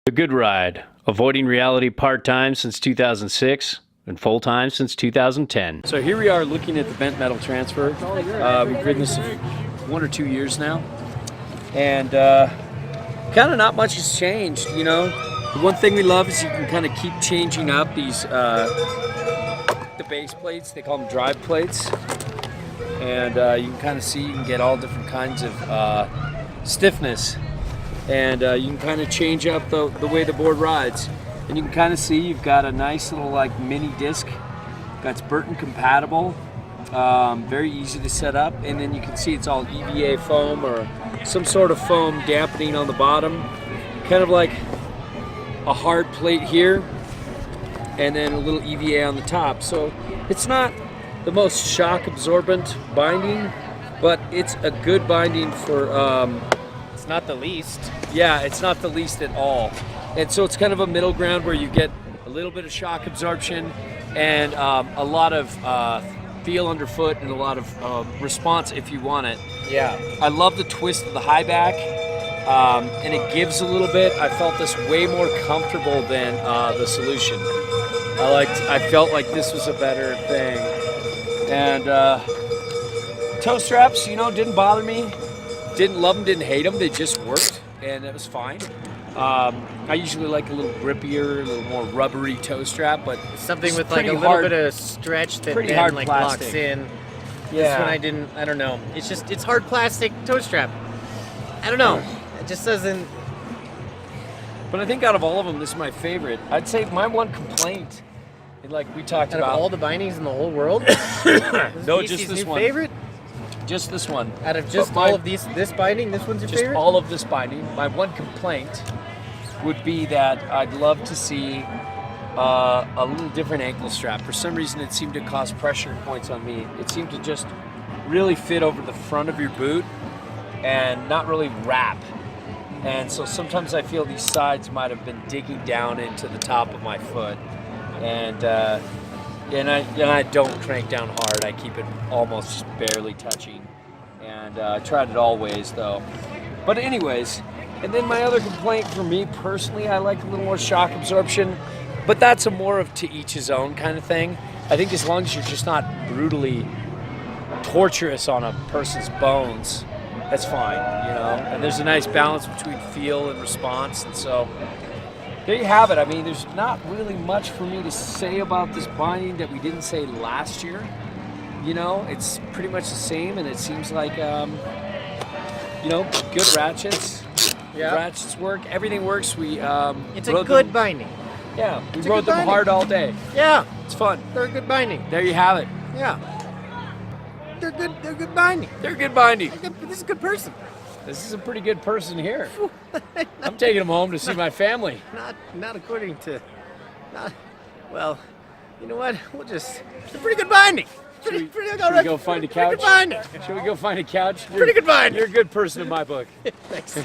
The Good Ride, avoiding reality part-time since 2006 and full-time since 2010. So here we are looking at the bent metal transfer. We've ridden this 1 or 2 years now. And kind of not much has changed, you know. The one thing we love is you can kind of keep changing up these, the base plates, they call them drive plates. And you can kind of see, you can get all different kinds of stiffness. And you can kind of change up the way the board rides. And you can kind of see you've got a nice little like mini disc that's Burton compatible, very easy to set up. And then you can see it's all EVA foam or some sort of foam dampening on the bottom, kind of like a hard plate here, and then a little EVA on the top. So it's not the most shock absorbent binding, but it's a good binding for it's not the least. Yeah, it's not the least at all. And so it's kind of a middle ground where you get a little bit of shock absorption and a lot of feel underfoot and a lot of response if you want it. Yeah. I love the twist of the high back, and it gives a little bit. I felt this way more comfortable than the Solution. I felt like this was a better thing. And toe straps, you know, didn't bother me. Didn't love them, didn't hate them. They just worked, and it was fine. I usually like a little grippier, a little more rubbery toe strap, but something with like a little bit of stretch that then like locks in. Yeah. This one I don't know. It's just, it's hard plastic toe strap. I don't know. It just doesn't. But I think out of all of them, this is my favorite. I'd say my one complaint, and like we talked out about. Of all the bindings in the whole world? No, just this one. Favorite? Just this one. Out of just all of this binding, this one's your favorite? Just all of this binding. My one complaint would be that I'd love to see a little different ankle strap. For some reason, it seemed to cause pressure points on me. It seemed to just really fit over the front of your boot and not really wrap. And so sometimes I feel these sides might have been digging down into the top of my foot. And I don't crank down hard. I keep it almost just barely touching. And I tried it all ways though. But anyways, and then my other complaint for me personally, I like a little more shock absorption, but that's a more of to each his own kind of thing. I think as long as you're just not brutally torturous on a person's bones, that's fine, you know? And there's a nice balance between feel and response, and so there you have it. I mean, there's not really much for me to say about this binding that we didn't say last year. You know, it's pretty much the same, and it seems like, you know, good ratchets. Yeah. Ratchets work. Everything works. We it's a good binding. Yeah, we rode them hard all day. Yeah, it's fun. They're a good binding. There you have it. Yeah, they're good. They're good binding. They're good binding. This is a good person. This is a pretty good person here. I'm taking him home to see my family. Not according to, well, you know what? It's a pretty good binding. Should we go find a couch? Pretty good binding. Should we go find a couch? Pretty good binding. You're a good person in my book. Thanks.